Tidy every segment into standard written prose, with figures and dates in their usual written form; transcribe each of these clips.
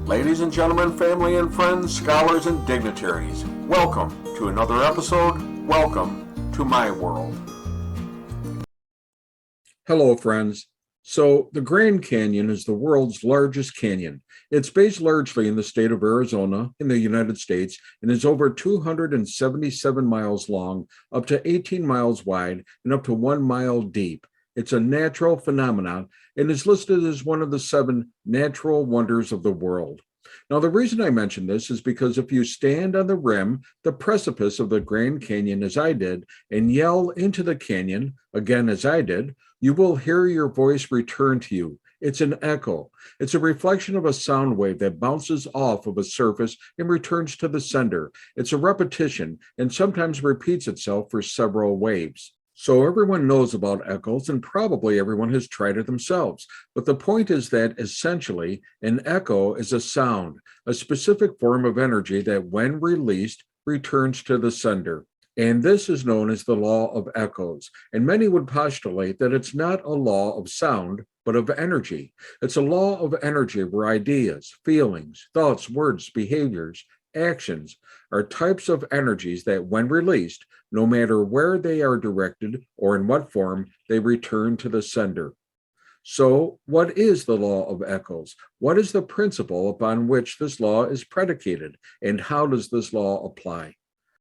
Ladies and gentlemen, family and friends, scholars and dignitaries, welcome to another episode. Welcome to my world. Hello, friends. So, the Grand Canyon is the world's largest canyon. It's based largely in the state of Arizona in the United States and is over 277 miles long, up to 18 miles wide, and up to 1 mile deep. It's a natural phenomenon and is listed as one of the 7 natural wonders of the world. Now, the reason I mention this is because if you stand on the rim, the precipice of the Grand Canyon, as I did, and yell into the canyon, again as I did, you will hear your voice return to you. It's an echo. It's a reflection of a sound wave that bounces off of a surface and returns to the sender. It's a repetition and sometimes repeats itself for several waves. So everyone knows about echoes, and probably everyone has tried it themselves. But the point is that essentially an echo is a sound, a specific form of energy that when released returns to the sender. And this is known as the law of echoes. And many would postulate that it's not a law of sound, but of energy. It's a law of energy where ideas, feelings, thoughts, words, behaviors, actions are types of energies that, when released, no matter where they are directed or in what form, they return to the sender. So, what is the law of echoes? What is the principle upon which this law is predicated? And how does this law apply?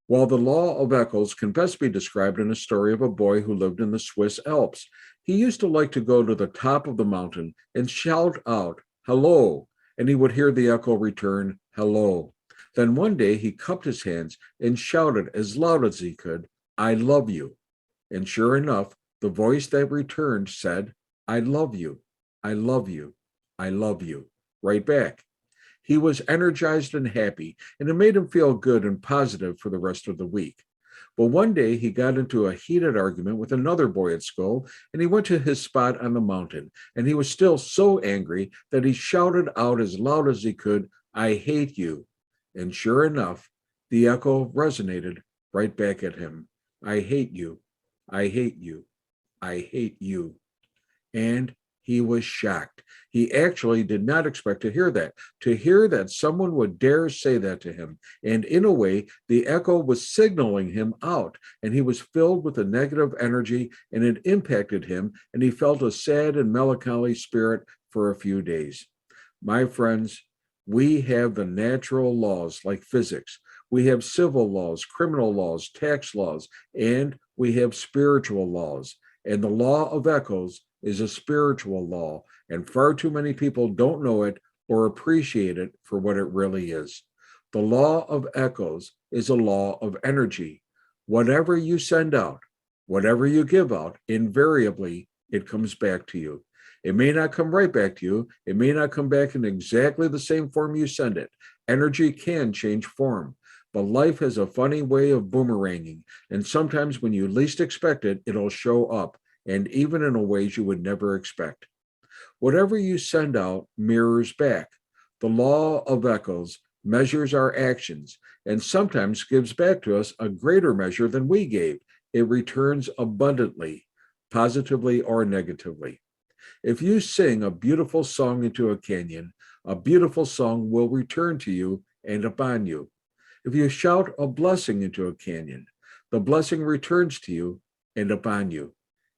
Well, the law of echoes can best be described in a story of a boy who lived in the Swiss Alps. He used to like to go to the top of the mountain and shout out, "Hello," and he would hear the echo return, "Hello." Then one day he cupped his hands and shouted as loud as he could, "I love you." And sure enough, the voice that returned said, "I love you, I love you, I love you," right back. He was energized and happy, and it made him feel good and positive for the rest of the week. But one day he got into a heated argument with another boy at school, and he went to his spot on the mountain, and he was still so angry that he shouted out as loud as he could, "I hate you." And sure enough, the echo resonated right back at him. "I hate you. I hate you. I hate you." And he was shocked. He actually did not expect to hear that someone would dare say that to him. And in a way, the echo was signaling him out, and he was filled with a negative energy, and it impacted him, and he felt a sad and melancholy spirit for a few days. My friends, we have the natural laws like physics. We have civil laws, criminal laws, tax laws, and we have spiritual laws. And the law of echoes is a spiritual law, and far too many people don't know it or appreciate it for what it really is. The law of echoes is a law of energy. Whatever you send out, whatever you give out, invariably it comes back to you. It may not come right back to you. It may not come back in exactly the same form you send it. Energy can change form, but life has a funny way of boomeranging, and sometimes when you least expect it, it'll show up, and even in a ways you would never expect. Whatever you send out mirrors back. The law of echoes measures our actions and sometimes gives back to us a greater measure than we gave. It returns abundantly, positively or negatively. If you sing a beautiful song into a canyon, a beautiful song will return to you and upon you. If you shout a blessing into a canyon, the blessing returns to you and upon you.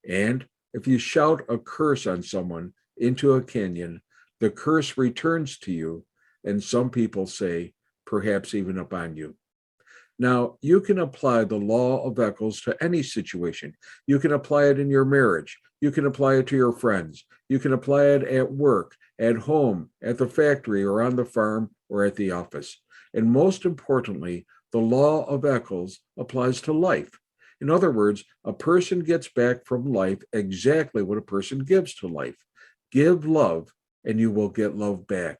And if you shout a curse on someone into a canyon, the curse returns to you, and some people say, perhaps even upon you. Now, you can apply the law of echoes to any situation. You can apply it in your marriage. You can apply it to your friends. You can apply it at work, at home, at the factory, or on the farm, or at the office. And most importantly, the law of echoes applies to life. In other words, a person gets back from life exactly what a person gives to life. Give love, and you will get love back.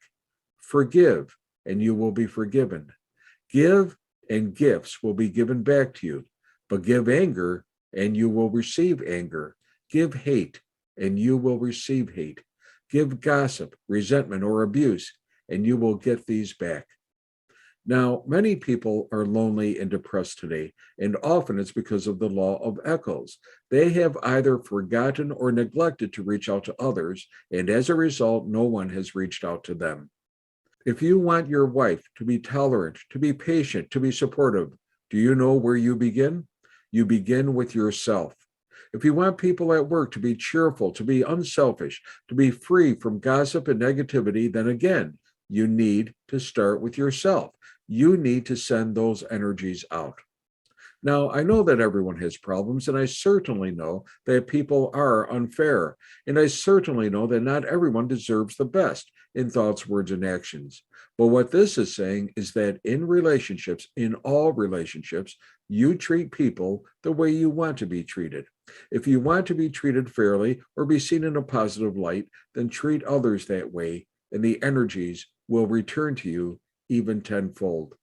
Forgive, and you will be forgiven. Give, and gifts will be given back to you. But give anger, and you will receive anger. Give hate, and you will receive hate. Give gossip, resentment, or abuse, and you will get these back. Now, many people are lonely and depressed today, and often it's because of the law of echoes. They have either forgotten or neglected to reach out to others, and as a result, no one has reached out to them. If you want your wife to be tolerant, to be patient, to be supportive, do you know where you begin? You begin with yourself. If you want people at work to be cheerful, to be unselfish, to be free from gossip and negativity, then again, you need to start with yourself. You need to send those energies out. Now, I know that everyone has problems, and I certainly know that people are unfair. And I certainly know that not everyone deserves the best in thoughts, words, and actions. But what this is saying is that in relationships, in all relationships, you treat people the way you want to be treated. If you want to be treated fairly or be seen in a positive light, then treat others that way, and the energies will return to you even tenfold.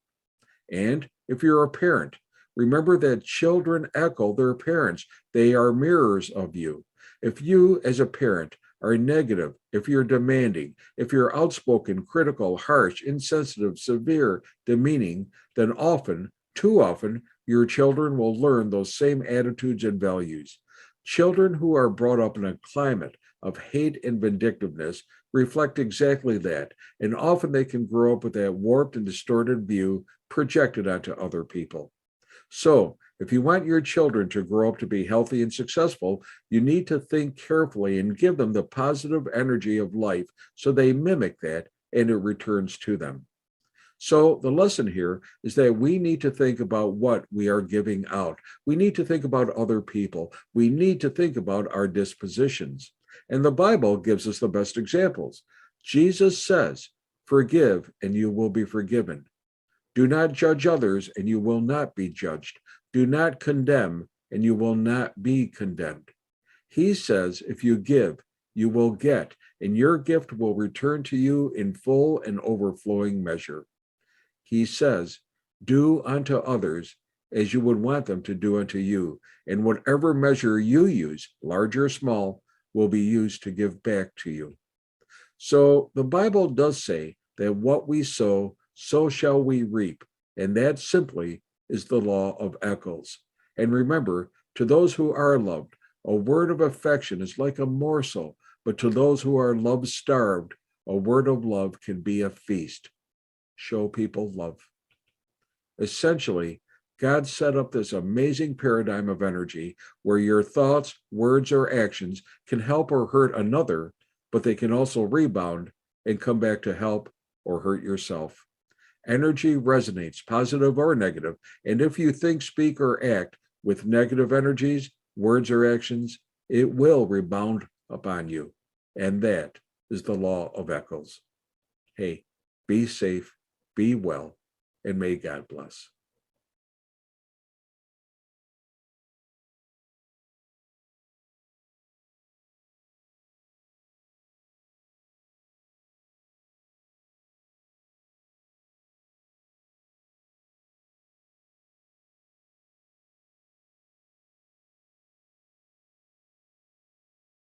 And if you're a parent, remember that children echo their parents. They are mirrors of you. If you, as a parent, are negative, if you're demanding, if you're outspoken, critical, harsh, insensitive, severe, demeaning, then often, too often, your children will learn those same attitudes and values. Children who are brought up in a climate of hate and vindictiveness reflect exactly that, and often they can grow up with that warped and distorted view projected onto other people. So, if you want your children to grow up to be healthy and successful, you need to think carefully and give them the positive energy of life so they mimic that and it returns to them. So, the lesson here is that we need to think about what we are giving out. We need to think about other people. We need to think about our dispositions. And the Bible gives us the best examples. Jesus says, "Forgive, and you will be forgiven. Do not judge others, and you will not be judged. Do not condemn, and you will not be condemned." He says, if you give, you will get, and your gift will return to you in full and overflowing measure. He says, do unto others as you would want them to do unto you, and whatever measure you use, large or small, will be used to give back to you. So the Bible does say that what we sow, so shall we reap. And that simply is the law of echoes. And remember, to those who are loved, a word of affection is like a morsel, but to those who are love starved, a word of love can be a feast. Show people love. Essentially, God set up this amazing paradigm of energy where your thoughts, words, or actions can help or hurt another, but they can also rebound and come back to help or hurt yourself. Energy resonates, positive or negative, and if you think, speak, or act with negative energies, words, or actions, it will rebound upon you. And that is the law of echoes. Hey, be safe, be well, and may God bless.